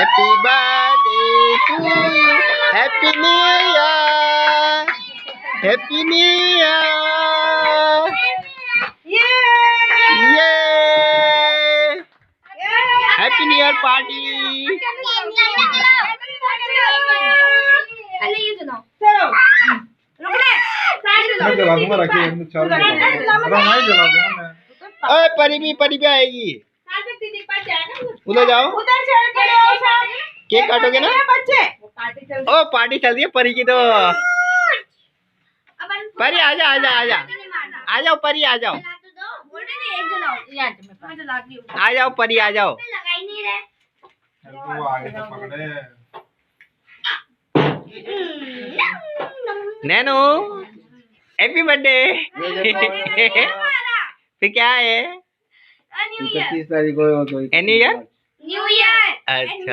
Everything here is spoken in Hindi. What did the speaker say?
Happy birthday to you, happy new year, happy new year, ये हैप्पी न्यू ईयर पार्टी। ओए परी भी आएगी, उधर जाओ, केक काटोगे ना? ओ पार्टी चल रही है परी की तो। परी आजा आजा आजा, आ जाओ परी, आ जाओ, आ जाओ परी, आ जाओ। Nano happy birthday. फिर क्या है? 31 तारीख को न्यू ईयर। अच्छा।